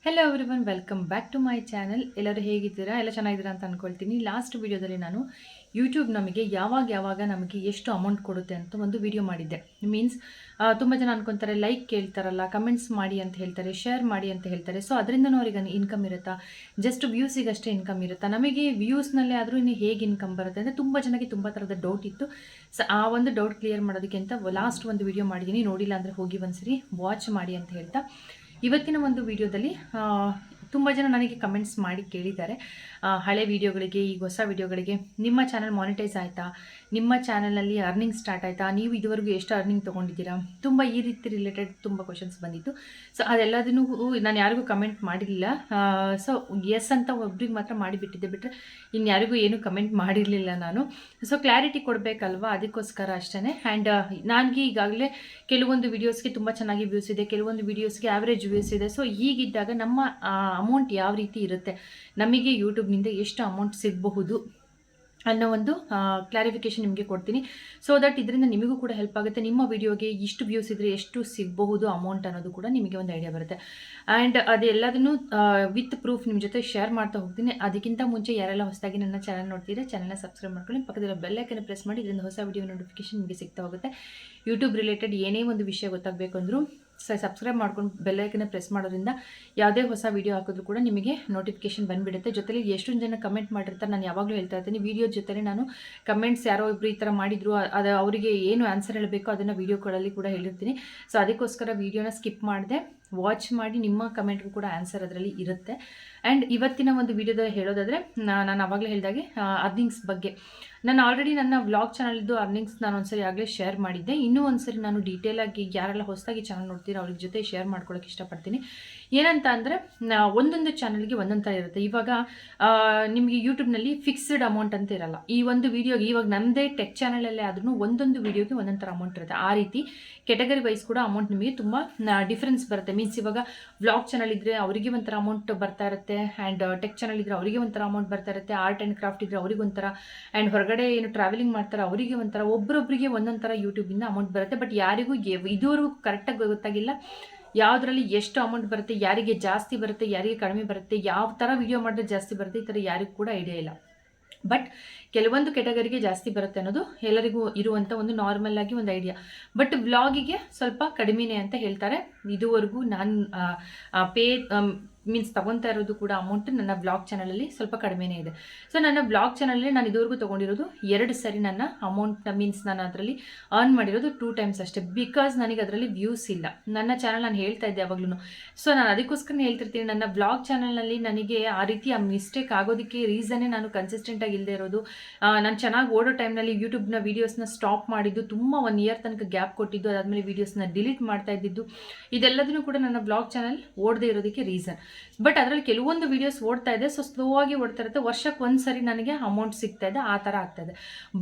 Hello everyone, welcome back to my channel. ಎಲ್ಲರೂ ಹೇಗಿದ್ದೀರಾ? ಎಲ್ಲ ಚೆನ್ನಾಗಿದ್ದೀರಾ ಅಂತ ಅಂದ್ಕೊಳ್ತೀನಿ. ಲಾಸ್ಟ್ ವಿಡಿಯೋದಲ್ಲಿ ನಾನು ಯೂಟ್ಯೂಬ್ ನಮಗೆ ಯಾವಾಗ ನಮಗೆ ಎಷ್ಟು ಅಮೌಂಟ್ ಕೊಡುತ್ತೆ ಅಂತ ಒಂದು ವಿಡಿಯೋ ಮಾಡಿದ್ದೆ. ಮೀನ್ಸ್ ತುಂಬ ಜನ ಅನ್ಕೊತಾರೆ, ಲೈಕ್ ಕೇಳ್ತಾರಲ್ಲ, ಕಮೆಂಟ್ಸ್ ಮಾಡಿ ಅಂತ ಹೇಳ್ತಾರೆ, ಶೇರ್ ಮಾಡಿ ಅಂತ ಹೇಳ್ತಾರೆ. ಸೊ ಅದರಿಂದನೂ ಅವ್ರಿಗೆ ಇನ್ಕಮ್ ಇರುತ್ತಾ? ಜಸ್ಟ್ ವ್ಯೂಸಿಗಷ್ಟೇ ಇನ್ಕಮ್ ಇರುತ್ತಾ? ನಮಗೆ ವ್ಯೂಸ್ನಲ್ಲೇ ಆದರೂ ಇನ್ನು ಹೇಗೆ ಇನ್ಕಮ್ ಬರುತ್ತೆ ಅಂದರೆ ತುಂಬ ಜನಕ್ಕೆ ತುಂಬ ಥರದ ಡೌಟ್ ಇತ್ತು. ಸೊ ಆ ಒಂದು ಡೌಟ್ ಕ್ಲಿಯರ್ ಮಾಡೋದಕ್ಕೆ ಅಂತ ಲಾಸ್ಟ್ ಒಂದು ವಿಡಿಯೋ ಮಾಡಿದ್ದೀನಿ. ನೋಡಿಲ್ಲ ಅಂದರೆ ಹೋಗಿ ಒಂದ್ಸರಿ ವಾಚ್ ಮಾಡಿ ಅಂತ ಹೇಳ್ತಾ, ಇವತ್ತಿನ ಒಂದು ವಿಡಿಯೋದಲ್ಲಿ ತುಂಬ ಜನ ನನಗೆ ಕಮೆಂಟ್ಸ್ ಮಾಡಿ ಕೇಳಿದ್ದಾರೆ, ಹಳೆ ವಿಡಿಯೋಗಳಿಗೆ ಈಗ ಹೊಸ ವಿಡಿಯೋಗಳಿಗೆ ನಿಮ್ಮ ಚಾನಲ್ ಮಾನಿಟೈಸ್ ಆಯಿತಾ, ನಿಮ್ಮ ಚಾನಲಲ್ಲಿ ಅರ್ನಿಂಗ್ ಸ್ಟಾರ್ಟ್ ಆಯಿತಾ, ನೀವು ಇದುವರೆಗೂ ಎಷ್ಟು ಅರ್ನಿಂಗ್ ತೊಗೊಂಡಿದ್ದೀರಾ, ತುಂಬ ಈ ರೀತಿ ರಿಲೇಟೆಡ್ ತುಂಬ ಕ್ವಶನ್ಸ್ ಬಂದಿತ್ತು. ಸೊ ಅದೆಲ್ಲದನ್ನು ನಾನು ಯಾರಿಗೂ ಕಮೆಂಟ್ ಮಾಡಿರಲಿಲ್ಲ. ಸೊ ಎಸ್ ಅಂತ ಒಬ್ರಿಗೆ ಮಾತ್ರ ಮಾಡಿಬಿಟ್ಟಿದ್ದೆ, ಬಿಟ್ಟರೆ ಇನ್ಯಾರಿಗೂ ಏನೂ ಕಮೆಂಟ್ ಮಾಡಿರಲಿಲ್ಲ ನಾನು. ಸೊ ಕ್ಲಾರಿಟಿ ಕೊಡಬೇಕಲ್ವಾ, ಅದಕ್ಕೋಸ್ಕರ ಅಷ್ಟೇ. ಆ್ಯಂಡ್ ನನಗೆ ಈಗಾಗಲೇ ಕೆಲವೊಂದು ವೀಡಿಯೋಸ್ಗೆ ತುಂಬ ಚೆನ್ನಾಗಿ ವ್ಯೂಸ್ ಇದೆ, ಕೆಲವೊಂದು ವೀಡಿಯೋಸ್ಗೆ ಆ್ಯಾವ್ರೇಜ್ ವ್ಯೂಸ್ ಇದೆ. ಸೊ ಹೀಗಿದ್ದಾಗ ನಮ್ಮ ಅಮೌಂಟ್ ಯಾವ ರೀತಿ ಇರುತ್ತೆ, ನಮಗೆ ಯೂಟ್ಯೂಬ್ನಿಂದ ಎಷ್ಟು ಅಮೌಂಟ್ ಸಿಗಬಹುದು ಅನ್ನೋ ಒಂದು ಕ್ಲಾರಿಫಿಕೇಷನ್ ನಿಮಗೆ ಕೊಡ್ತೀನಿ. ಸೊ ದಟ್ ಇದರಿಂದ ನಿಮಗೂ ಕೂಡ ಹೆಲ್ಪ್ ಆಗುತ್ತೆ. ನಿಮ್ಮ ವಿಡಿಯೋಗೆ ಇಷ್ಟು ವ್ಯೂಸ್ ಇದ್ದರೆ ಎಷ್ಟು ಸಿಗಬಹುದು ಅಮೌಂಟ್ ಅನ್ನೋದು ಕೂಡ ನಿಮಗೆ ಒಂದು ಐಡಿಯಾ ಬರುತ್ತೆ. ಆ್ಯಂಡ್ ಅದೆಲ್ಲದನ್ನು ವಿತ್ ಪ್ರೂಫ್ ನಿಮ್ಮ ಜೊತೆ ಶೇರ್ ಮಾಡ್ತಾ ಹೋಗ್ತೀನಿ. ಅದಕ್ಕಿಂತ ಮುಂಚೆ ಯಾರೆಲ್ಲ ಹೊಸದಾಗಿ ನನ್ನ ಚಾನಲ್ ನೋಡ್ತೀರಾ, ಚಾನಲ್ನ ಸಬ್ಸ್ಕ್ರೈಬ್ ಮಾಡ್ಕೊಳ್ಳಿ, ಪಕ್ಕದಲ್ಲಿ ಬೆಲ್ ಐಕನ್ ಪ್ರೆಸ್ ಮಾಡಿ. ಇದರಿಂದ ಹೊಸ ವಿಡಿಯೋ ನೋಟಿಫಿಕೇಶನ್ ನಿಮಗೆ ಸಿಗ್ತಾ ಹೋಗುತ್ತೆ. ಯೂಟ್ಯೂಬ್ ರಿಲೇಟೆಡ್ ಏನೇ ಒಂದು ವಿಷಯ ಗೊತ್ತಾಗಬೇಕು ಅಂದರೂ ಸಬ್ಸ್ಕ್ರೈಬ್ ಮಾಡ್ಕೊಂಡು ಬೆಲ್ ಐಕನ್ನ ಪ್ರೆಸ್ ಮಾಡೋದ್ರಿಂದ ಯಾವುದೇ ಹೊಸ ವೀಡಿಯೋ ಹಾಕಿದ್ರು ಕೂಡ ನಿಮಗೆ ನೋಟಿಫಿಕೇಶನ್ ಬಂದುಬಿಡುತ್ತೆ. ಜೊತೆಲಿ ಎಷ್ಟೊಂದು ಜನ ಕಮೆಂಟ್ ಮಾಡಿರ್ತಾರೆ, ನಾನು ಯಾವಾಗಲೂ ಹೇಳ್ತಾ ಇರ್ತೀನಿ, ವೀಡಿಯೋ ಜೊತೆಲಿ ನಾನು ಕಮೆಂಟ್ಸ್ ಯಾರೋ ಇಬ್ಬರು ಈ ಥರ ಮಾಡಿದ್ರು, ಅದು ಅವರಿಗೆ ಏನು ಆನ್ಸರ್ ಹೇಳಬೇಕು ಅದನ್ನು ವೀಡಿಯೋಗಳಲ್ಲಿ ಕೂಡ ಹೇಳಿರ್ತೀನಿ. ಸೊ ಅದಕ್ಕೋಸ್ಕರ ವೀಡಿಯೋನ ಸ್ಕಿಪ್ ಮಾಡಿದೆ ವಾಚ್ ಮಾಡಿ, ನಿಮ್ಮ ಕಮೆಂಟ್ಗೂ ಕೂಡ ಆನ್ಸರ್ ಅದರಲ್ಲಿ ಇರುತ್ತೆ. ಆ್ಯಂಡ್ ಇವತ್ತಿನ ಒಂದು ವೀಡಿಯೋದಲ್ಲಿ ಹೇಳೋದಾದರೆ, ನಾನು ಆವಾಗಲೇ ಹೇಳಿದಾಗೆ ಅರ್ನಿಂಗ್ಸ್ ಬಗ್ಗೆ ನಾನು ಆಲ್ರೆಡಿ ನನ್ನ ವ್ಲಾಗ್ ಚಾನಲ್ದು ಅರ್ನಿಂಗ್ಸ್ ನಾನು ಒಂದ್ಸರಿ ಆಗಲೇ ಶೇರ್ ಮಾಡಿದ್ದೆ. ಇನ್ನೂ ಒಂದ್ಸರಿ ನಾನು ಡೀಟೇಲಾಗಿ ಯಾರೆಲ್ಲ ಹೊಸದಾಗಿ ಚಾನಲ್ ನೋಡ್ತೀರೋ ಅವ್ರ ಜೊತೆ ಶೇರ್ ಮಾಡ್ಕೊಳ್ಳೋಕೆ ಇಷ್ಟಪಡ್ತೀನಿ. ಏನಂತ ಅಂದರೆ, ಒಂದೊಂದು ಚಾನಲ್ಗೆ ಒಂದೊಂದು ಥರ ಇರುತ್ತೆ. ಇವಾಗ ನಿಮಗೆ ಯೂಟ್ಯೂಬ್ನಲ್ಲಿ ಫಿಕ್ಸ್ಡ್ ಅಮೌಂಟ್ ಅಂತ ಇರಲ್ಲ. ಈ ಒಂದು ವೀಡಿಯೋಗೆ ಇವಾಗ ನಮ್ಮದೇ ಟೆಕ್ ಚಾನಲಲ್ಲೇ ಆದ್ರೂ ಒಂದೊಂದು ವೀಡಿಯೋಗೆ ಒಂದೊಂದು ಥರ ಅಮೌಂಟ್ ಇರುತ್ತೆ. ಆ ರೀತಿ ಕೆಟಗರಿ ವೈಸ್ ಕೂಡ ಅಮೌಂಟ್ ನಿಮಗೆ ತುಂಬ ಡಿಫ್ರೆನ್ಸ್ ಬರುತ್ತೆ. ಮೀನ್ಸ್ ಇವಾಗ ವ್ಲಾಗ್ ಚಾನಲ್ ಇದ್ದರೆ ಅವರಿಗೆ ಒಂಥರ ಅಮೌಂಟ್ ಬರ್ತಾ ಇರುತ್ತೆ, ಆ್ಯಂಡ್ ಟೆಕ್ ಚಾನಲ್ ಇದ್ದರೆ ಅವರಿಗೆ ಒಂಥರ ಅಮೌಂಟ್ ಬರ್ತಾ ಇರುತ್ತೆ, ಆರ್ಟ್ ಆ್ಯಂಡ್ ಕ್ರಾಫ್ಟ್ ಇದ್ದರೆ ಅವ್ರಿಗೆ ಒಂಥರ, ಆ್ಯಂಡ್ ಹೊರಗಡೆ ಏನು ಟ್ರಾವೆಲಿಂಗ್ ಮಾಡ್ತಾರೆ ಅವರಿಗೆ ಒಂಥರ, ಒಬ್ಬರೊಬ್ಬರಿಗೆ ಒಂದೊಂದು ಥರ ಯೂಟ್ಯೂಬಿಂದ ಅಮೌಂಟ್ ಬರುತ್ತೆ. ಬಟ್ ಯಾರಿಗೂ ಇದುವರೆಗೂ ಕರೆಕ್ಟಾಗಿ ಗೊತ್ತಾಗಿಲ್ಲ ಯಾವುದರಲ್ಲಿ ಎಷ್ಟು ಅಮೌಂಟ್ ಬರುತ್ತೆ, ಯಾರಿಗೆ ಜಾಸ್ತಿ ಬರುತ್ತೆ, ಯಾರಿಗೆ ಕಡಿಮೆ ಬರುತ್ತೆ, ಯಾವ ಥರ ವಿಡಿಯೋ ಮಾಡಿದ್ರೆ ಜಾಸ್ತಿ ಬರುತ್ತೆ, ಈ ಥರ ಯಾರಿಗೂ ಕೂಡ ಐಡಿಯಾ ಇಲ್ಲ. ಬಟ್ ಕೆಲವೊಂದು ಕೆಟಗರಿಗೆ ಜಾಸ್ತಿ ಬರುತ್ತೆ ಅನ್ನೋದು ಎಲ್ಲರಿಗೂ ಇರುವಂಥ ಒಂದು ನಾರ್ಮಲ್ ಆಗಿ ಒಂದು ಐಡಿಯಾ. ಬಟ್ ವ್ಲಾಗಿಗೆ ಸ್ವಲ್ಪ ಕಡಿಮೆನೇ ಅಂತ ಹೇಳ್ತಾರೆ. ಇದುವರೆಗೂ ನಾನು ಮೀನ್ಸ್ ತೊಗೊತಾ ಇರೋದು ಕೂಡ ಅಮೌಂಟ್ ನನ್ನ ವ್ಲಾಗ್ ಚಾನಲಲ್ಲಿ ಸ್ವಲ್ಪ ಕಡಿಮೆನೇ ಇದೆ. ಸೊ ನನ್ನ ವ್ಲಾಗ್ ಚಾನಲಲ್ಲಿ ನಾನು ಇದುವರೆಗೂ ತೊಗೊಂಡಿರೋದು 2 ಸರಿ ನನ್ನ ಅಮೌಂಟ್ನ, ಮೀನ್ಸ್ ನಾನು ಅದರಲ್ಲಿ ಅರ್ನ್ ಮಾಡಿರೋದು 2 ಟೈಮ್ಸ್ ಅಷ್ಟೇ. ಬಿಕಾಸ್ ನನಗೆ ಅದರಲ್ಲಿ ವ್ಯೂಸ್ ಇಲ್ಲ. ನನ್ನ ಚಾನಲ್ ನಾನು ಹೇಳ್ತಾ ಇದ್ದೆ ಯಾವಾಗಲೂ. ಸೊ ನಾನು ಅದಕ್ಕೋಸ್ಕರ ಹೇಳ್ತಿರ್ತೀನಿ, ನನ್ನ ವ್ಲಾಗ್ ಚಾನಲ್ನಲ್ಲಿ ನನಗೆ ಆ ರೀತಿ ಮಿಸ್ಟೇಕ್ ಆಗೋದಕ್ಕೆ ರೀಸನ್ನೇ ನಾನು ಕನ್ಸಿಸ್ಟೆಂಟಾಗಿ ಇಲ್ಲದೆ ಇರೋದು. ನಾನು ಚೆನ್ನಾಗಿ ಓಡೋ ಟೈಮ್ನಲ್ಲಿ ಯೂಟ್ಯೂಬ್ನ ವೀಡಿಯೋಸ್ನ ಸ್ಟಾಪ್ ಮಾಡಿದ್ದು, ತುಂಬ 1 ಇಯರ್ ತನಕ ಗ್ಯಾಪ್ ಕೊಟ್ಟಿದ್ದು, ಅದಾದಮೇಲೆ ವೀಡಿಯೋಸ್ನ ಡಿಲೀಟ್ ಮಾಡ್ತಾ ಇದ್ದಿದ್ದು, ಇದೆಲ್ಲದನ್ನು ಕೂಡ ನನ್ನ ವ್ಲಾಗ್ ಚಾನಲ್ ಓಡದೇ ಇರೋದಕ್ಕೆ ರೀಸನ್. ಬಟ್ ಅದರಲ್ಲಿ ಕೆಲವೊಂದು ವೀಡಿಯೋಸ್ ಓಡ್ತಾ ಇದೆ, ಸೊ ಸ್ಲೋ ಆಗಿ ಓಡ್ತಾ ಇರುತ್ತೆ. ವರ್ಷಕ್ಕೆ ಒಂದ್ಸರಿ ನನಗೆ ಅಮೌಂಟ್ ಸಿಗ್ತಾ ಇದೆ, ಆ ಥರ ಆಗ್ತಾ ಇದೆ.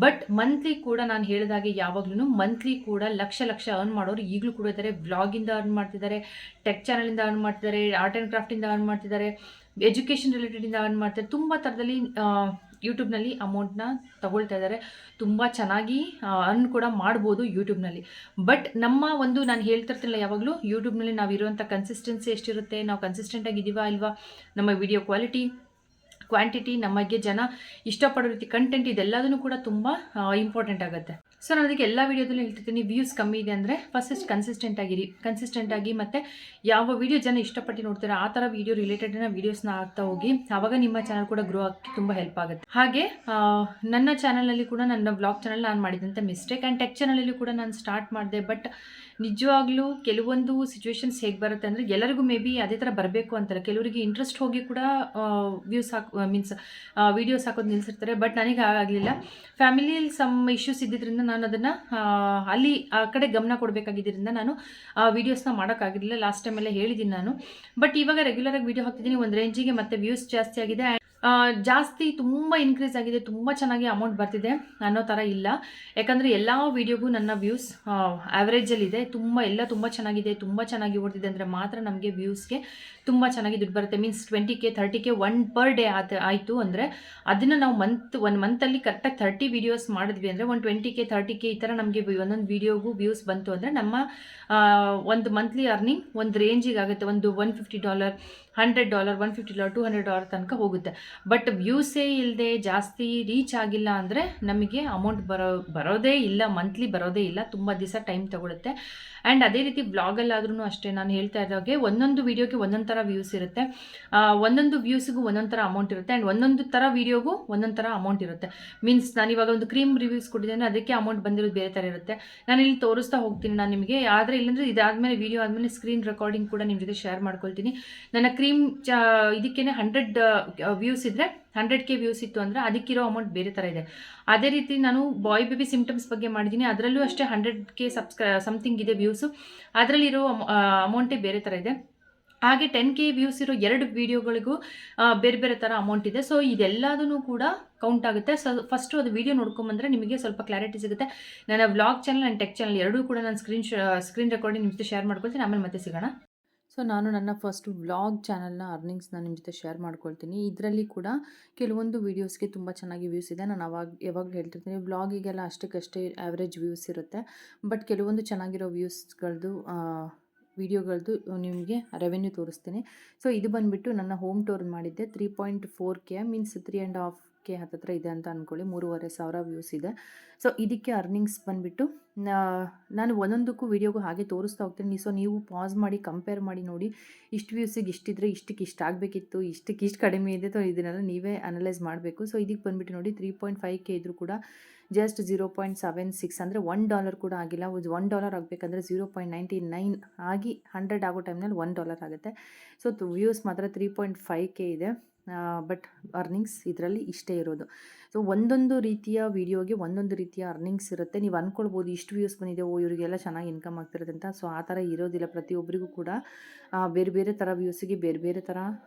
ಬಟ್ ಮಂತ್ಲಿ ಕೂಡ ನಾನು ಹೇಳಿದಾಗೆ ಯಾವಾಗ್ಲೂ ಮಂತ್ಲಿ ಕೂಡ ಲಕ್ಷ ಅರ್ನ್ ಮಾಡೋರು ಈಗಲೂ ಕೂಡ ಇದ್ದಾರೆ. ವ್ಲಾಗಿಂದ ಅರ್ನ್ ಮಾಡ್ತಿದ್ದಾರೆ, ಟೆಕ್ ಚಾನಲಿಂದ ಅರ್ನ್ ಮಾಡ್ತಿದ್ದಾರೆ, ಆರ್ಟ್ ಆ್ಯಂಡ್ ಕ್ರಾಫ್ಟಿಂದ ಅರ್ನ್ ಮಾಡ್ತಿದ್ದಾರೆ, ಎಜುಕೇಷನ್ ರಿಲೇಟೆಡಿಂದ ಅರ್ನ್ ಮಾಡ್ತಾರೆ. ತುಂಬ ಥರದಲ್ಲಿ ಯೂಟ್ಯೂಬ್ನಲ್ಲಿ ಅಮೌಂಟ್ನ ತಗೊಳ್ತಾ ಇದ್ದಾರೆ. ತುಂಬ ಚೆನ್ನಾಗಿ ಅರ್ನ್ ಕೂಡ ಮಾಡ್ಬೋದು ಯೂಟ್ಯೂಬ್ನಲ್ಲಿ. ಬಟ್ ನಮ್ಮ ಒಂದು, ನಾನು ಹೇಳ್ತಿರ್ತಿಲ್ಲ ಯಾವಾಗಲೂ, ಯೂಟ್ಯೂಬ್ನಲ್ಲಿ ನಾವು ಇರುವಂಥ ಕನ್ಸಿಸ್ಟೆನ್ಸಿ ಎಷ್ಟಿರುತ್ತೆ, ನಾವು ಕನ್ಸಿಸ್ಟೆಂಟಾಗಿ ಇದ್ದೀವಾ ಇಲ್ವಾ, ನಮ್ಮ ವಿಡಿಯೋ ಕ್ವಾಲಿಟಿ, ಕ್ವಾಂಟಿಟಿ, ನಮಗೆ ಜನ ಇಷ್ಟಪಡೋ ರೀತಿ ಕಂಟೆಂಟ್, ಇದೆಲ್ಲದೂ ಕೂಡ ತುಂಬ ಇಂಪಾರ್ಟೆಂಟ್ ಆಗುತ್ತೆ. ಸೊ ನಾನು ಅದಕ್ಕೆ ಎಲ್ಲ ವೀಡಿಯೋದಲ್ಲೂ ಹೇಳ್ತಿರ್ತೀನಿ, ವ್ಯೂಸ್ ಕಮ್ಮಿ ಇದೆ ಅಂದರೆ ಫಸ್ಟ್ ಕನ್ಸಿಸ್ಟೆಂಟಾಗಿ ಮತ್ತು ಯಾವ ವೀಡಿಯೋ ಜನ ಇಷ್ಟಪಟ್ಟು ನೋಡ್ತಾರೆ ಆ ಥರ ವೀಡಿಯೋ ರಿಲೇಟೆಡ್ನ ವೀಡಿಯೋಸ್ನ ಆಗ್ತಾ ಹೋಗಿ, ಆವಾಗ ನಿಮ್ಮ ಚಾನಲ್ ಕೂಡ ಗ್ರೋ ಆಗಿ ತುಂಬ ಹೆಲ್ಪ್ ಆಗುತ್ತೆ. ಹಾಗೆ ನನ್ನ ಚಾನಲಲ್ಲಿ ಕೂಡ, ನನ್ನ ವ್ಲಾಗ್ ಚಾನಲ್ ನಾನು ಮಾಡಿದಂಥ ಮಿಸ್ಟೇಕ್, ಆ್ಯಂಡ್ ಟೆಕ್ ಚಾನಲಲ್ಲಿ ಕೂಡ ನಾನು ಸ್ಟಾರ್ಟ್ ಮಾಡಿದೆ. ಬಟ್ ನಿಜವಾಗ್ಲೂ ಕೆಲವೊಂದು ಸಿಚುವೇಶನ್ಸ್ ಹೇಗೆ ಬರುತ್ತೆ ಅಂದರೆ, ಎಲ್ಲರಿಗೂ ಮೇ ಬಿ ಅದೇ ಥರ ಬರಬೇಕು ಅಂತಾರೆ. ಕೆಲವರಿಗೆ ಇಂಟ್ರೆಸ್ಟ್ ಹೋಗಿ ಕೂಡ ವೀಡಿಯೋಸ್ ಹಾಕೋದು ನಿಲ್ಲಿಸಿರ್ತಾರೆ. ಬಟ್ ನನಗೆ ಆಗಲಿಲ್ಲ. ಫ್ಯಾಮಿಲಿಯಲ್ಲಿ ಸಮ್ ಇಶ್ಯೂಸ್ ಇದ್ದಿದ್ದರಿಂದ ನಾನು ಅದನ್ನು ಅಲ್ಲಿ ಆ ಕಡೆ ಗಮನ ಕೊಡಬೇಕಾಗಿದ್ದರಿಂದ ನಾನು ವೀಡಿಯೋಸ್ನ ಮಾಡೋಕ್ಕಾಗಿರಲಿಲ್ಲ. ಲಾಸ್ಟ್ ಟೈಮೆಲ್ಲ ಹೇಳಿದ್ದೀನಿ ನಾನು. ಬಟ್ ಇವಾಗ ರೆಗ್ಯುಲರಾಗಿ ವೀಡಿಯೋ ಹಾಕ್ತಿದ್ದೀನಿ, ಒಂದು ರೇಂಜಿಗೆ, ಮತ್ತು ವ್ಯೂಸ್ ಜಾಸ್ತಿ ಆಗಿದೆ, ಜಾಸ್ತಿ ತುಂಬ ಇನ್ಕ್ರೀಸ್ ಆಗಿದೆ, ತುಂಬ ಚೆನ್ನಾಗಿ ಅಮೌಂಟ್ ಬರ್ತಿದೆ ಅನ್ನೋ ಥರ ಇಲ್ಲ. ಯಾಕಂದರೆ ಎಲ್ಲ ವೀಡಿಯೋಗೂ ನನ್ನ ವ್ಯೂಸ್ ಆ್ಯಾವ್ರೇಜಲ್ಲಿದೆ. ಎಲ್ಲ ತುಂಬ ಚೆನ್ನಾಗಿದೆ, ತುಂಬ ಚೆನ್ನಾಗಿ ಓಡ್ತಿದೆ ಅಂದರೆ ಮಾತ್ರ ನಮಗೆ ವ್ಯೂಸ್ಗೆ ತುಂಬ ಚೆನ್ನಾಗಿ ದುಡ್ಡು ಬರುತ್ತೆ. Means 20K 30K 1 per day ಆಯಿತು ಅಂದರೆ, ಅದನ್ನು ನಾವು ಒಂದು ಮಂತಲ್ಲಿ ಕರೆಕ್ಟಾಗಿ 30 ವೀಡಿಯೋಸ್ ಮಾಡಿದ್ವಿ ಅಂದರೆ, ಒಂದು 20K 30K ಈ ಥರ ನಮಗೆ ಒಂದೊಂದು ವೀಡಿಯೋಗೂ ವ್ಯೂಸ್ ಬಂತು ಅಂದರೆ, ನಮ್ಮ ಒಂದು ಮಂತ್ಲಿ ಅರ್ನಿಂಗ್ ಒಂದು ರೇಂಜಿಗೆ ಆಗುತ್ತೆ. ಒಂದು $150 $100, $150, $200 ತನಕ ಹೋಗುತ್ತೆ. ಬಟ್ ವ್ಯೂಸೇ ಇಲ್ಲದೆ ಜಾಸ್ತಿ ರೀಚ್ ಆಗಿಲ್ಲ ಅಂದರೆ ನಮಗೆ ಅಮೌಂಟ್ ಬರೋದೇ ಇಲ್ಲ, ಮಂತ್ಲಿ ಬರೋದೇ ಇಲ್ಲ, ತುಂಬ ದಿವಸ ಟೈಮ್ ತೊಗೊಳುತ್ತೆ. ಆ್ಯಂಡ್ ಅದೇ ರೀತಿ ವ್ಲಾಗಲ್ಲಾದ್ರೂ ಅಷ್ಟೇ, ನಾನು ಹೇಳ್ತಾ ಇದ್ದಾಗೆ ಒಂದೊಂದು ವೀಡಿಯೋಗೆ ಒಂದೊಂದು ಥರ ವ್ಯೂಸ್ ಇರುತ್ತೆ, ಒಂದೊಂದು ವ್ಯೂಸಿಗೂ ಒಂದೊಂದು ಥರ ಅಮೌಂಟ್ ಇರುತ್ತೆ, ಆ್ಯಂಡ್ ಒಂದೊಂದು ಥರ ವೀಡಿಯೋಗೂ ಒಂದೊಂದು ಥರ ಅಮೌಂಟ್ ಇರುತ್ತೆ. ಮೀನ್ಸ್ ನಾನು ಇವಾಗ ಒಂದು ಕ್ರೀಮ್ ರಿವ್ಯೂಸ್ ಕೊಟ್ಟಿದ್ದೇನೆ, ಅದಕ್ಕೆ ಅಮೌಂಟ್ ಬಂದಿರೋದು ಬೇರೆ ಥರ ಇರುತ್ತೆ. ನಾನು ಇಲ್ಲಿ ತೋರಿಸ್ತಾ ಹೋಗ್ತೀನಿ ನಾನು ನಿಮಗೆ. ಆದರೆ ಇಲ್ಲಾಂದರೆ ಇದಾದಮೇಲೆ ವೀಡಿಯೋ ಆದಮೇಲೆ ಸ್ಕ್ರೀನ್ ರೆಕಾರ್ಡಿಂಗ್ ಕೂಡ ನಿಮ್ಮ ಜೊತೆ ಶೇರ್ ಮಾಡ್ಕೊಳ್ತೀನಿ. ನನ್ನ ಕ್ರೀಮ್ ಇದಕ್ಕೇ 100 ವ್ಯೂಸ್ ಇದ್ದರೆ 100K ವ್ಯೂಸ್ ಇತ್ತು ಅಂದರೆ ಅದಕ್ಕಿರೋ ಅಮೌಂಟ್ ಬೇರೆ ಥರ ಇದೆ. ಅದೇ ರೀತಿ ನಾನು ಬಾಯ್ ಬೇಬಿ ಸಿಮ್ಟಮ್ಸ್ ಬಗ್ಗೆ ಮಾಡಿದ್ದೀನಿ, ಅದರಲ್ಲೂ ಅಷ್ಟೇ 100K ಸಮಥಿಂಗ್ ಇದೆ ವ್ಯೂಸು, ಅದರಲ್ಲಿರೋ ಅಮೌಂಟೇ ಬೇರೆ ಥರ ಇದೆ. ಹಾಗೆ 10K ವ್ಯೂಸ್ ಇರೋ 2 ವೀಡಿಯೋಗಳಿಗೂ ಬೇರೆ ಬೇರೆ ಥರ ಅಮೌಂಟ್ ಇದೆ. ಸೊ ಇದೆಲ್ಲದೂ ಕೂಡ ಕೌಂಟ್ ಆಗುತ್ತೆ. ಸೊ ಫಸ್ಟು ಅದು ವೀಡಿಯೋ ನೋಡ್ಕೊಂಬಂದರೆ ನಿಮಗೆ ಸ್ವಲ್ಪ ಕ್ಲಾರಿಟಿ ಸಿಗುತ್ತೆ. ನನ್ನ vlog channel and tech channel ಎರಡೂ ಕೂಡ ನಾನು ಸ್ಕ್ರೀನ್ ರೆಕಾರ್ಡಿಂಗ್ ನಿಮ್ಮ ಜೊತೆ ಶೇರ್ ಮಾಡ್ಕೊಳ್ತೀನಿ. ಆಮೇಲೆ ಮತ್ತೆ ಸಿಗೋಣ. ಸೊ ನಾನು ನನ್ನ ಫಸ್ಟ್ ವ್ಲಾಗ್ ಚಾನಲ್ನ ಅರ್ನಿಂಗ್ಸ್ನ ನಿಮ್ಮ ಜೊತೆ ಶೇರ್ ಮಾಡ್ಕೊಳ್ತೀನಿ. ಇದರಲ್ಲಿ ಕೂಡ ಕೆಲವೊಂದು ವೀಡಿಯೋಸ್ಗೆ ತುಂಬ ಚೆನ್ನಾಗಿ ವ್ಯೂಸ್ ಇದೆ. ನಾನು ಯಾವಾಗಲೂ ಹೇಳ್ತಿರ್ತೀನಿ, ವ್ಲಾಗಿಗೆಲ್ಲ ಅಷ್ಟಕ್ಕಷ್ಟೇ ಆ್ಯಾವ್ರೇಜ್ ವ್ಯೂಸ್ ಇರುತ್ತೆ. ಬಟ್ ಕೆಲವೊಂದು ಚೆನ್ನಾಗಿರೋ ವೀಡಿಯೋಗಳದ್ದು ನಿಮಗೆ ರೆವೆನ್ಯೂ ತೋರಿಸ್ತೀನಿ. ಸೊ ಇದು ಬಂದುಬಿಟ್ಟು ನನ್ನ ಹೋಮ್ ಟೂರ್ ಮಾಡಿದ್ದೆ. 3.4K ಮೀನ್ಸ್ 3.5K ಹತ್ತಿರ ಇದೆ ಅಂತ ಅಂದ್ಕೊಳ್ಳಿ. 3,500 ವ್ಯೂಸ್ ಇದೆ. ಸೊ ಇದಕ್ಕೆ ಅರ್ನಿಂಗ್ಸ್ ಬಂದುಬಿಟ್ಟು ನಾನು ಒಂದೊಂದಕ್ಕೂ ವೀಡಿಯೋಗೂ ಹಾಗೆ ತೋರಿಸ್ತಾ ಹೋಗ್ತೀನಿ. ಸೊ ನೀವು ಪಾಸ್ ಮಾಡಿ ಕಂಪೇರ್ ಮಾಡಿ ನೋಡಿ, ಇಷ್ಟು ವ್ಯೂಸಿಗೆ ಇಷ್ಟಿದ್ರೆ ಇಷ್ಟಕ್ಕೆ ಇಷ್ಟು ಆಗಬೇಕಿತ್ತು, ಇಷ್ಟಕ್ಕೆ ಇಷ್ಟು ಕಡಿಮೆ ಇದೆ. ಸೊ ಇದನ್ನೆಲ್ಲ ನೀವೇ ಅನಲೈಸ್ ಮಾಡಬೇಕು. ಸೊ ಇದಕ್ಕೆ ಬಂದುಬಿಟ್ಟು ನೋಡಿ 3.5K ಇದ್ರೂ ಕೂಡ ಜಸ್ಟ್ 0.76 ಅಂದರೆ $1 ಕೂಡ ಆಗಿಲ್ಲ. $1 ಆಗಬೇಕಂದ್ರೆ 0.99 ಆಗಿ 100 ಆಗೋ ಟೈಮ್ನಲ್ಲಿ $1 ಆಗುತ್ತೆ. ಸೊ ವ್ಯೂಸ್ ಮಾತ್ರ 3.5K ಇದೆ. ಬಟ್ ಅರ್ನಿಂಗ್ಸ್ ಇದರಲ್ಲಿ ಇಷ್ಟೇ ಇರೋದು. ಸೊ ಒಂದೊಂದು ರೀತಿಯ ವೀಡಿಯೋಗೆ ಒಂದೊಂದು ರೀತಿಯ ಅರ್ನಿಂಗ್ಸ್ ಇರುತ್ತೆ. ನೀವು ಅಂದ್ಕೊಳ್ಬೋದು ಇಷ್ಟು ವ್ಯೂಸ್ ಬಂದಿದೆ, ಇವರಿಗೆಲ್ಲ ಚೆನ್ನಾಗಿ ಇನ್ಕಮ್ ಆಗ್ತಿರುತ್ತೆ ಅಂತ. ಸೊ ಆ ಥರ ಇರೋದಿಲ್ಲ. ಪ್ರತಿಯೊಬ್ಬರಿಗೂ ಕೂಡ ಬೇರೆ ಬೇರೆ ಥರ ವ್ಯೂಸಿಗೆ ಬೇರೆ ಬೇರೆ ಥರ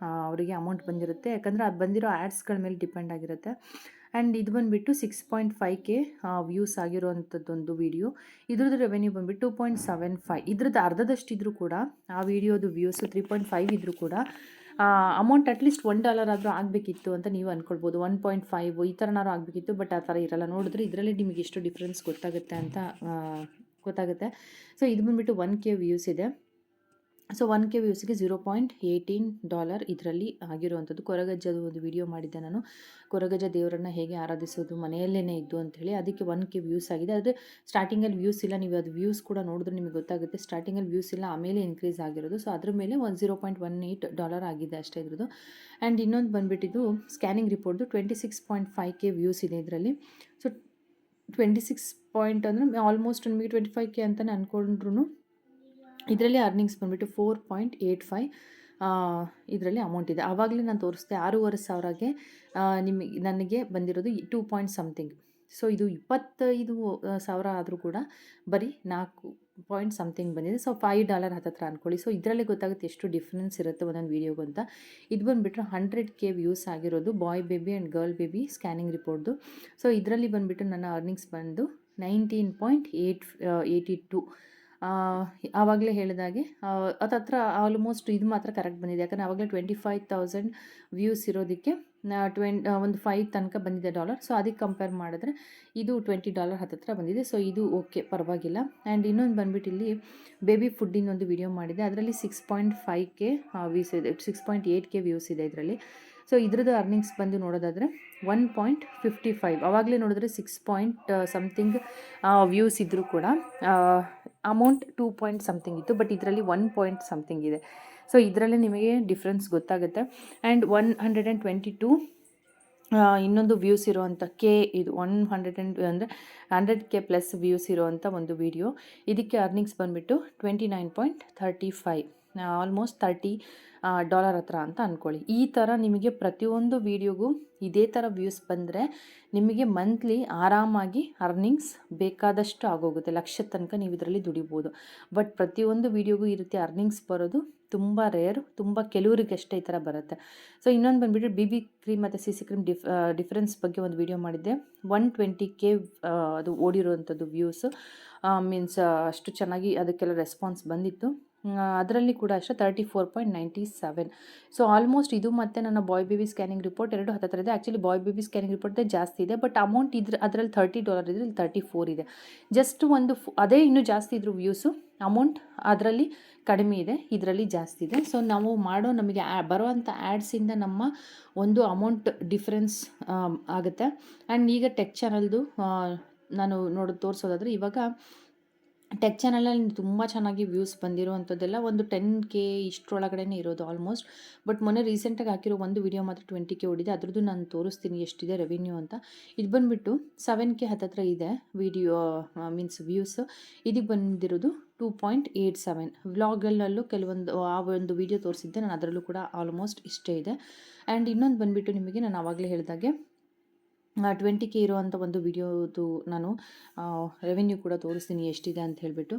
ಅವರಿಗೆ ಅಮೌಂಟ್ ಬಂದಿರುತ್ತೆ. ಯಾಕಂದರೆ ಅದು ಬಂದಿರೋ ಆ್ಯಡ್ಸ್ಗಳ ಮೇಲೆ ಡಿಪೆಂಡ್ ಆಗಿರುತ್ತೆ. ಆ್ಯಂಡ್ ಇದು ಬಂದುಬಿಟ್ಟು 6.5K ವ್ಯೂಸ್ ಆಗಿರೋವಂಥದ್ದೊಂದು ವೀಡಿಯೋ. ಇದ್ರದ್ದು ರೆವೆನ್ಯೂ ಬಂದುಬಿಟ್ಟು 2.75. ಇದ್ರದ್ದು ಅರ್ಧದಷ್ಟಿದ್ರೂ ಕೂಡ ಆ ವೀಡಿಯೋದು ವ್ಯೂಸು 3.5 ಇದ್ದರೂ ಕೂಡ ಅಮೌಂಟ್ ಅಟ್ಲೀಸ್ಟ್ $1 ಆದರೂ ಆಗಬೇಕಿತ್ತು ಅಂತ ನೀವು ಅಂದ್ಕೊಳ್ಬೋದು. 1.5 ಈ ಥರನಾರು ಆಗಬೇಕಿತ್ತು. ಬಟ್ ಆ ಥರ ಇರಲ್ಲ. ನೋಡಿದ್ರೆ ಇದರಲ್ಲಿ ನಿಮಗೆ ಎಷ್ಟು ಡಿಫ್ರೆನ್ಸ್ ಗೊತ್ತಾಗುತ್ತೆ. ಸೊ ಇದು ಬಂದುಬಿಟ್ಟು 1K ವ್ಯೂಸ್ ಇದೆ. ಸೊ 1K ವ್ಯೂಸ್ಗೆ $0.18 ಇದರಲ್ಲಿ ಆಗಿರುವಂಥದ್ದು. ಕೊರಗಜ್ಜದು ಒಂದು ವಿಡಿಯೋ ಮಾಡಿದ್ದೆ ನಾನು, ಕೊರಗಜ್ಜ ದೇವರನ್ನು ಹೇಗೆ ಆರಾಧಿಸೋದು ಮನೆಯಲ್ಲೇ ಇದ್ದು ಅಂಥೇಳಿ. ಅದಕ್ಕೆ 1K ವ್ಯೂಸ್ ಆಗಿದೆ. ಆದರೆ ಸ್ಟಾರ್ಟಿಂಗಲ್ಲಿ ವ್ಯೂಸ್ ಇಲ್ಲ. ನೀವು ಅದು ವ್ಯೂಸ್ ಕೂಡ ನೋಡಿದ್ರೆ ನಿಮಗೆ ಗೊತ್ತಾಗುತ್ತೆ. ಸ್ಟಾರ್ಟಿಂಗಲ್ಲಿ ವ್ಯೂಸ್ ಇಲ್ಲ, ಆಮೇಲೆ ಇನ್ಕ್ರೀಸ್ ಆಗಿರೋದು. ಸೊ ಅದ್ರ ಮೇಲೆ $0.18 ಆಗಿದೆ ಅಷ್ಟೇ ಇದ್ರದ್ದು. ಆ್ಯಂಡ್ ಇನ್ನೊಂದು ಬಂದುಬಿಟ್ಟಿದ್ದು ಸ್ಕ್ಯಾನಿಂಗ್ ರಿಪೋರ್ಟ್ದು 26.5K ವ್ಯೂಸ್ ಇದೆ ಇದರಲ್ಲಿ. ಸೊ 26 ಅಂದರೆ ಆಲ್ಮೋಸ್ಟ್ ನಿಮಗೆ 25K ಅಂತಲೇ ಅಂದ್ಕೊಂಡ್ರು ಇದರಲ್ಲಿ ಅರ್ನಿಂಗ್ಸ್ ಬಂದುಬಿಟ್ಟು 4.85 ಇದರಲ್ಲಿ ಅಮೌಂಟ್ ಇದೆ. ಆವಾಗಲೇ ನಾನು ತೋರಿಸ್ದೆ 6,500ಗೆ ನನಗೆ ಬಂದಿರೋದು 2 ಪಾಯಿಂಟ್ ಸಮಥಿಂಗ್. ಸೊ ಇದು 25,000 ಆದರೂ ಕೂಡ ಬರೀ 4 ಪಾಯಿಂಟ್ ಸಮಥಿಂಗ್ ಬಂದಿದೆ. ಸೊ $5 ಹತ್ತಿರ ಅಂದ್ಕೊಳ್ಳಿ. ಸೊ ಇದರಲ್ಲೇ ಗೊತ್ತಾಗುತ್ತೆ ಎಷ್ಟು ಡಿಫ್ರೆನ್ಸ್ ಇರುತ್ತೆ ಒಂದೊಂದು ವೀಡಿಯೋಗೂ ಅಂತ. ಇದು ಬಂದುಬಿಟ್ರೆ 100K ವ್ಯೂಸ್ ಆಗಿರೋದು boy baby and girl baby scanning ರಿಪೋರ್ಟ್ದು. ಸೊ ಇದರಲ್ಲಿ ಬಂದುಬಿಟ್ಟು ನನ್ನ ಅರ್ನಿಂಗ್ಸ್ ಬಂದು 19.82. ಆವಾಗಲೇ ಹೇಳಿದಾಗೆ ಹತ್ತಿರ ಆಲ್ಮೋಸ್ಟ್ ಇದು ಮಾತ್ರ ಕರೆಕ್ಟ್ ಬಂದಿದೆ. ಯಾಕಂದರೆ ಆವಾಗಲೇ 25,000 ವ್ಯೂಸ್ ಇರೋದಕ್ಕೆ ಒಂದು 5 ತನಕ ಬಂದಿದೆ $. ಸೊ ಅದಕ್ಕೆ ಕಂಪೇರ್ ಮಾಡಿದ್ರೆ ಇದು $20 ಹತ್ತಿರ ಬಂದಿದೆ. ಸೊ ಇದು ಓಕೆ, ಪರವಾಗಿಲ್ಲ. ಆ್ಯಂಡ್ ಇನ್ನೊಂದು ಬಂದುಬಿಟ್ಟು ಇಲ್ಲಿ ಬೇಬಿ ಫುಡ್ಡಿನ ಒಂದು ವಿಡಿಯೋ ಮಾಡಿದೆ. ಅದರಲ್ಲಿ 6.5K ವ್ಯೂಸ್ ಇದೆ, 6.8K ವ್ಯೂಸ್ ಇದೆ ಇದರಲ್ಲಿ. ಸೊ ಇದ್ರದ್ದು ಅರ್ನಿಂಗ್ಸ್ ಬಂದು ನೋಡೋದಾದರೆ 1.55. ಆವಾಗಲೇ ನೋಡಿದ್ರೆ 6 ಸಮಥಿಂಗ್ ವ್ಯೂಸ್ ಇದ್ದರೂ ಕೂಡ ಅಮೌಂಟ್ 2 ಸಮಥಿಂಗ್ ಇತ್ತು. ಬಟ್ ಇದರಲ್ಲಿ 1 ಸಮಥಿಂಗ್ ಇದೆ. ಸೊ ಇದರಲ್ಲೇ ನಿಮಗೆ ಡಿಫ್ರೆನ್ಸ್ ಗೊತ್ತಾಗುತ್ತೆ. ಆ್ಯಂಡ್ 122 ಇನ್ನೊಂದು ವ್ಯೂಸ್ ಇರೋವಂಥ ಇದು 100 ಅಂದರೆ 100K ಪ್ಲಸ್ ವ್ಯೂಸ್ ಇರೋವಂಥ ಒಂದು ವಿಡಿಯೋ. ಇದಕ್ಕೆ ಅರ್ನಿಂಗ್ಸ್ ಬಂದುಬಿಟ್ಟು 29.35, ಆಲ್ಮೋಸ್ಟ್ $30 ಹತ್ರ ಅಂತ ಅಂದ್ಕೊಳ್ಳಿ. ಈ ಥರ ನಿಮಗೆ ಪ್ರತಿಯೊಂದು ವೀಡಿಯೋಗೂ ಇದೇ ಥರ ವ್ಯೂಸ್ ಬಂದರೆ ನಿಮಗೆ ಮಂತ್ಲಿ ಆರಾಮಾಗಿ ಅರ್ನಿಂಗ್ಸ್ ಬೇಕಾದಷ್ಟು ಆಗೋಗುತ್ತೆ. ಲಕ್ಷದ ತನಕ ನೀವು ಇದರಲ್ಲಿ ದುಡಿಬೋದು. ಬಟ್ ಪ್ರತಿಯೊಂದು ವೀಡಿಯೋಗೂ ಈ ರೀತಿ ಅರ್ನಿಂಗ್ಸ್ ಬರೋದು ತುಂಬ ರೇರು, ತುಂಬ ಕೆಲವರಿಗಷ್ಟೇ ಈ ಥರ ಬರುತ್ತೆ. ಸೊ ಇನ್ನೊಂದು ಬಂದುಬಿಟ್ಟು BB ಕ್ರೀಮ್ ಮತ್ತು CC ಕ್ರೀಮ್ ಡಿಫ್ರೆನ್ಸ್ ಬಗ್ಗೆ ಒಂದು ವಿಡಿಯೋ ಮಾಡಿದ್ದೆ. 120K ಅದು ಓಡಿರೋವಂಥದ್ದು ವ್ಯೂಸು. ಮೀನ್ಸ್ ಅಷ್ಟು ಚೆನ್ನಾಗಿ ಅದಕ್ಕೆಲ್ಲ ರೆಸ್ಪಾನ್ಸ್ ಬಂದಿತ್ತು. ಅದರಲ್ಲಿ ಕೂಡ ಅಷ್ಟೇ 34.97. ಸೊ ಆಲ್ಮೋಸ್ಟ್ ಇದು ಮತ್ತು ನನ್ನ ಬಾಯ್ ಬೇಬಿ ಸ್ಕ್ಯಾನಿಂಗ್ ರಿಪೋರ್ಟ್ ಎರಡು ಹತ್ತಿರ ಇದೆ. ಆ್ಯಕ್ಚುಲಿ ಬಾಯ್ ಬೇಬಿ ಸ್ಕ್ಯಾನಿಂಗ್ ರಿಪೋರ್ಟ್ದೇ ಜಾಸ್ತಿ ಇದೆ. ಬಟ್ ಅಮೌಂಟ್ ಅದರಲ್ಲಿ $30 ಇದೆ, ಇಲ್ಲಿ 34 ಇದೆ. ಜಸ್ಟ್ ಒಂದು ಅದೇ ಇನ್ನೂ ಜಾಸ್ತಿ ಇದ್ರು ವ್ಯೂಸು. ಅಮೌಂಟ್ ಅದರಲ್ಲಿ ಕಡಿಮೆ ಇದೆ, ಇದರಲ್ಲಿ ಜಾಸ್ತಿ ಇದೆ. ಸೊ ನಾವು ಮಾಡೋ ನಮಗೆ ಬರುವಂಥ ಆ್ಯಡ್ಸಿಂದ ನಮ್ಮ ಒಂದು ಅಮೌಂಟ್ ಡಿಫ್ರೆನ್ಸ್ ಆಗುತ್ತೆ. ಆ್ಯಂಡ್ ಈಗ ಟೆಕ್ ಚಾನಲ್ದು ನಾನು ತೋರಿಸೋದಾದರೆ, ಇವಾಗ ಟೆಕ್ ಚಾನಲಲ್ಲಿ ತುಂಬ ಚೆನ್ನಾಗಿ ವ್ಯೂಸ್ ಬಂದಿರುವಂಥದ್ದೆಲ್ಲ ಒಂದು 10K ಇಷ್ಟರೊಳಗಡೆ ಇರೋದು ಆಲ್ಮೋಸ್ಟ್. ಬಟ್ ಮೊನ್ನೆ ರೀಸೆಂಟಾಗಿ ಹಾಕಿರೋ ಒಂದು ವಿಡಿಯೋ ಮಾತ್ರ 20K ಓಡಿದೆ. ಅದ್ರದ್ದು ನಾನು ತೋರಿಸ್ತೀನಿ ಎಷ್ಟಿದೆ ರೆವಿನ್ಯೂ ಅಂತ. ಇದು ಬಂದುಬಿಟ್ಟು 7K ಹತ್ತತ್ರ ಇದೆ ವಿಡಿಯೋ ಮೀನ್ಸ್ ವ್ಯೂಸ್. ಇದಕ್ಕೆ ಬಂದಿರೋದು 2.87. ವ್ಲಾಗಲ್ಲೂ ಕೆಲವೊಂದು ಆ ಒಂದು ವಿಡಿಯೋ ತೋರಿಸಿದ್ದೆ ನಾನು, ಅದರಲ್ಲೂ ಕೂಡ ಆಲ್ಮೋಸ್ಟ್ ಇಷ್ಟೇ ಇದೆ. ಆ್ಯಂಡ್ ಇನ್ನೊಂದು ಬಂದುಬಿಟ್ಟು ನಿಮಗೆ ನಾನು ಆವಾಗಲೇ ಹೇಳಿದಾಗೆ 20K ಇರುವಂಥ ಒಂದು ವಿಡಿಯೋದು ನಾನು ರೆವೆನ್ಯೂ ಕೂಡ ತೋರಿಸ್ತೀನಿ ಎಷ್ಟಿದೆ ಅಂತ ಹೇಳಿಬಿಟ್ಟು.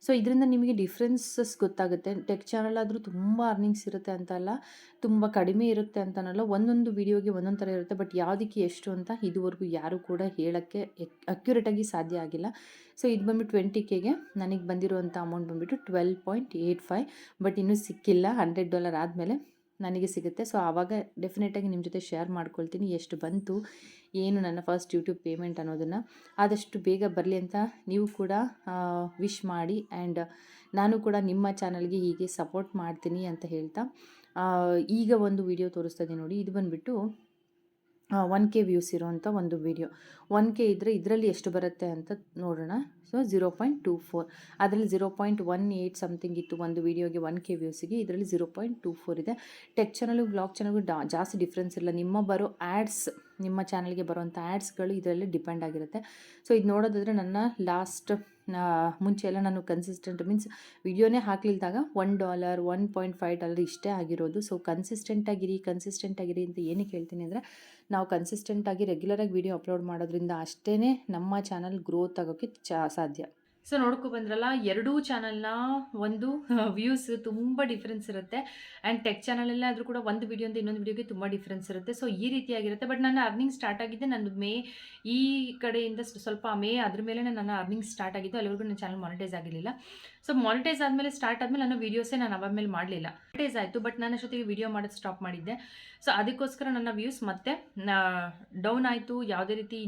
ಸೊ ಇದರಿಂದ ನಿಮಗೆ ಡಿಫ್ರೆನ್ಸಸ್ ಗೊತ್ತಾಗುತ್ತೆ. ಟೆಕ್ ಚಾನಲ್ ಆದರೂ ತುಂಬ ಅರ್ನಿಂಗ್ಸ್ ಇರುತ್ತೆ ಅಂತ ಅಲ್ಲ, ತುಂಬ ಕಡಿಮೆ ಇರುತ್ತೆ ಅಂತನಲ್ಲ, ಒಂದೊಂದು ವಿಡಿಯೋಗೆ ಒಂದೊಂದು ಥರ ಇರುತ್ತೆ. ಬಟ್ ಯಾವುದಕ್ಕೆ ಎಷ್ಟು ಅಂತ ಇದುವರೆಗೂ ಯಾರೂ ಕೂಡ ಹೇಳೋಕ್ಕೆ ಅಕ್ಯುರೇಟಾಗಿ ಸಾಧ್ಯ ಆಗಿಲ್ಲ. ಸೊ ಇದು ಬಂದುಬಿಟ್ಟು 20Kಗೆ ನನಗೆ ಬಂದಿರುವಂಥ ಅಮೌಂಟ್ ಬಂದುಬಿಟ್ಟು 12.85. ಬಟ್ ಇನ್ನೂ ಸಿಕ್ಕಿಲ್ಲ. $100 ಆದಮೇಲೆ ನನಗೆ ಸಿಗುತ್ತೆ. ಸೊ ಆವಾಗ ಡೆಫಿನೆಟಾಗಿ ನಿಮ್ಮ ಜೊತೆ ಶೇರ್ ಮಾಡ್ಕೊಳ್ತೀನಿ ಎಷ್ಟು ಬಂತು, ಏನು ನನ್ನ ಫಸ್ಟ್ ಯೂಟ್ಯೂಬ್ ಪೇಮೆಂಟ್ ಅನ್ನೋದನ್ನು. ಆದಷ್ಟು ಬೇಗ ಬರಲಿ ಅಂತ ನೀವು ಕೂಡ ವಿಶ್ ಮಾಡಿ. ಆ್ಯಂಡ್ ನಾನು ಕೂಡ ನಿಮ್ಮ ಚಾನಲ್ಗೆ ಹೀಗೆ ಸಪೋರ್ಟ್ ಮಾಡ್ತೀನಿ ಅಂತ ಹೇಳ್ತಾ, ಈಗ ಒಂದು ವಿಡಿಯೋ ತೋರಿಸ್ತಾ ಇದ್ದೀನಿ ನೋಡಿ. ಇದು ಬಂದುಬಿಟ್ಟು 1K ವ್ಯೂಸ್ ಇರೋವಂಥ ಒಂದು ವಿಡಿಯೋ. 1K ಇದ್ದರೆ ಇದರಲ್ಲಿ ಎಷ್ಟು ಬರುತ್ತೆ ಅಂತ ನೋಡೋಣ. ಸೊ 0.24, ಅದರಲ್ಲಿ 0.18 ಸಮಥಿಂಗ್ ಇತ್ತು ಒಂದು ವಿಡಿಯೋಗೆ 1K ವ್ಯೂಸಿಗೆ. ಇದರಲ್ಲಿ 0.24 ಇದೆ. ಟೆಕ್ ಚಾನಲ್ಗೂ ವ್ಲಾಗ್ ಚಾನಲ್ಗೂ ಜಾಸ್ತಿ ಡಿಫ್ರೆನ್ಸ್ ಇಲ್ಲ. ನಿಮ್ಮ ಚಾನಲ್ಗೆ ಬರುವಂಥ ಆ್ಯಡ್ಸ್ಗಳು ಇದರಲ್ಲಿ ಡಿಪೆಂಡ್ ಆಗಿರುತ್ತೆ. ಸೊ ಇದು ನೋಡೋದಾದರೆ ನನ್ನ ಲಾಸ್ಟ್ ಮುಂಚೆ ಎಲ್ಲ ನಾನು ಕನ್ಸಿಸ್ಟೆಂಟ್ ಮೀನ್ಸ್ ವಿಡಿಯೋನೇ ಹಾಕಲಿಲ್ದಾಗ $1, $1.5 ಇಷ್ಟೇ ಆಗಿರೋದು. ಸೊ ಕನ್ಸಿಸ್ಟೆಂಟಾಗಿರಿ ಅಂತ ಏನಕ್ಕೆ ಹೇಳ್ತೀನಿ ಅಂದರೆ, ನಾವು ಕನ್ಸಿಸ್ಟೆಂಟಾಗಿ ರೆಗ್ಯುಲರಾಗಿ ವಿಡಿಯೋ ಅಪ್ಲೋಡ್ ಮಾಡೋದ್ರಿಂದ ಅಷ್ಟೇ ನಮ್ಮ ಚಾನಲ್ ಗ್ರೋತ್ ಆಗೋಕ್ಕೆ ಸಾಧ್ಯ. ಸೊ ಬಂದ್ರಲ್ಲ, ಎರಡೂ ಚಾನಲ್ನ ಒಂದು ವ್ಯೂಸ್ ತುಂಬ ಡಿಫ್ರೆನ್ಸ್ ಇರುತ್ತೆ. ಆ್ಯಂಡ್ ಟೆಕ್ ಚಾನಲಲ್ಲೇ ಆದರೂ ಕೂಡ ಒಂದು ವಿಡಿಯೋಯಿಂದ ಇನ್ನೊಂದು ವಿಡಿಯೋಗೆ ತುಂಬ ಡಿಫ್ರೆನ್ಸ್ ಇರುತ್ತೆ. ಸೊ ಈ ರೀತಿಯಾಗಿರುತ್ತೆ. ಬಟ್ ನನ್ನ ಅರ್ನಿಂಗ್ ಸ್ಟಾರ್ಟ್ ಆಗಿದ್ದೆ ನಂದು ಈ ಕಡೆಯಿಂದ ಸ್ವಲ್ಪ ಅದ್ರ ಮೇಲೆ ನನ್ನ ಅರ್ನಿಂಗ್ ಸ್ಟಾರ್ಟ್ ಆಗಿದ್ದು. ಅಲ್ಲಿವರೆಗೂ ನನ್ನ ಚಾನಲ್ ಮಾನಿಟೈಸ್ ಆಗಿರಲಿಲ್ಲ. ಸೊ ಮಾನಿಟೈಸ್ ಸ್ಟಾರ್ಟ್ ಆದಮೇಲೆ ನನ್ನ ವೀಡಿಯೋಸೇ ನಾನು ಆಮೇಲೆ ಮಾಡಲಿಲ್ಲ. ಮಾನಿಟೈಸ್ ಆಯಿತು, ಬಟ್ ನಾನು ಅಷ್ಟೊತ್ತಿಗೆ ವಿಡಿಯೋ ಮಾಡೋದು ಸ್ಟಾಪ್ ಮಾಡಿದ್ದೆ. ಸೊ ಅದಕ್ಕೋಸ್ಕರ ನನ್ನ ವ್ಯೂಸ್ ಮತ್ತೆ ಡೌನ್ ಆಯಿತು. ಯಾವುದೇ ರೀತಿ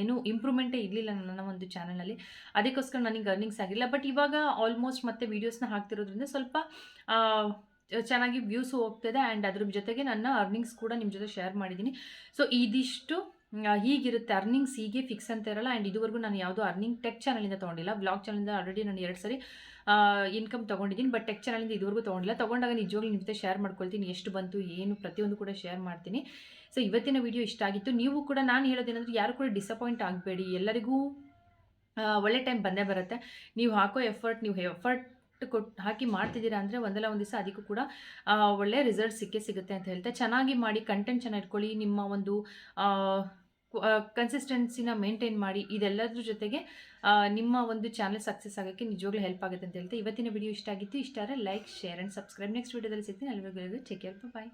ಏನು ಇಂಪ್ರೂವ್ಮೆಂಟೇ ಇರಲಿಲ್ಲ ನನ್ನ ಒಂದು ಚಾನಲಲ್ಲಿ. ಅದಕ್ಕೋಸ್ಕರ ನನಗೆ ಅರ್ನಿಂಗ್ಸ್ ಆಗಿಲ್ಲ. ಬಟ್ ಇವಾಗ ಆಲ್ಮೋಸ್ಟ್ ಮತ್ತೆ ವೀಡಿಯೋಸ್ನ ಹಾಕ್ತಿರೋದ್ರಿಂದ ಸ್ವಲ್ಪ ಚೆನ್ನಾಗಿ ವ್ಯೂಸು ಹೋಗ್ತಿದೆ. ಆ್ಯಂಡ್ ಅದ್ರ ಜೊತೆಗೆ ನನ್ನ ಅರ್ನಿಂಗ್ಸ್ ಕೂಡ ನಿಮ್ಮ ಜೊತೆ ಶೇರ್ ಮಾಡಿದ್ದೀನಿ. ಸೊ ಇದಿಷ್ಟು ಹೀಗಿರುತ್ತೆ. ಅರ್ನಿಂಗ್ಸ್ ಹೀಗೆ ಫಿಕ್ಸ್ ಅಂತ ಇರಲ್ಲ. ಆ್ಯಂಡ್ ಇದುವರೆಗೂ ನಾನು ಯಾವುದೋ ಅರ್ನಿಂಗ್ ಟೆಕ್ ಚಾನಲಿಂದ ತೊಗೊಂಡಿಲ್ಲ. ವ್ಲಾಗ್ ಚಾನಲಿಂದ ಆಲ್ರೆಡಿ ನಾನು 2 ಸರಿ ಇನ್ಕಮ್ ತೊಗೊಂಡಿದ್ದೀನಿ. ಬಟ್ ಟೆಕ್ ಚಾನಲಿಂದ ಇದುವರೆಗೂ ತೊಗೊಂಡಿಲ್ಲ. ತೊಗೊಂಡಾಗ ನಿಜವಾಗ್ಲೂ ನಿಮ್ಮ ಜೊತೆ ಶೇರ್ ಮಾಡ್ಕೊಳ್ತೀನಿ, ಎಷ್ಟು ಬಂತು ಏನು ಪ್ರತಿಯೊಂದು ಕೂಡ ಶೇರ್ ಮಾಡ್ತೀನಿ. ಸೊ ಇವತ್ತಿನ ವಿಡಿಯೋ ಇಷ್ಟ ಆಗಿತ್ತು. ನೀವು ಕೂಡ ನಾನು ಹೇಳೋದೇನೆಂದರೆ, ಯಾರು ಕೂಡ ಡಿಸಪಾಯಿಂಟ್ ಆಗಬೇಡಿ. ಎಲ್ಲರಿಗೂ ಒಳ್ಳೆ ಟೈಮ್ ಬಂದೇ ಬರುತ್ತೆ. ನೀವು ಹಾಕೋ ಎಫರ್ಟ್ ಹಾಕಿ ಮಾಡ್ತಿದ್ದೀರಾ ಅಂದರೆ ಒಂದಲ್ಲ ಒಂದು ದಿವಸ ಅದಕ್ಕೂ ಕೂಡ ಒಳ್ಳೆ ರಿಸಲ್ಟ್ ಸಿಗುತ್ತೆ ಅಂತ ಹೇಳ್ತೆ. ಚೆನ್ನಾಗಿ ಮಾಡಿ, ಕಂಟೆಂಟ್ ಚೆನ್ನಾಗಿ ಇಟ್ಕೊಳ್ಳಿ, ನಿಮ್ಮ ಒಂದು ಕನ್ಸಿಸ್ಟೆನ್ಸಿನ ಮೇಂಟೈನ್ ಮಾಡಿ. ಇದೆಲ್ಲದ್ರ ಜೊತೆಗೆ ನಿಮ್ಮ ಒಂದು ಚಾನಲ್ ಸಕ್ಸಸ್ ಆಗೋಕ್ಕೆ ನಿಜವಾಗ್ಲೂ ಹೆಲ್ಪ್ ಆಗುತ್ತೆ ಅಂತ ಹೇಳ್ತೆ. ಇವತ್ತಿನ ವಿಡಿಯೋ ಇಷ್ಟ ಆಗಿತ್ತು. ಇಷ್ಟ ಆದರೆ like, share and subscribe. Next ವಿಡಿಯೋದಲ್ಲಿ ಸಿಗ್ತೀನಿ. ಅಲ್ಲಿವರೆಗೂ ಟೇಕ್ ಕೇರ್, ಬಾಯ್.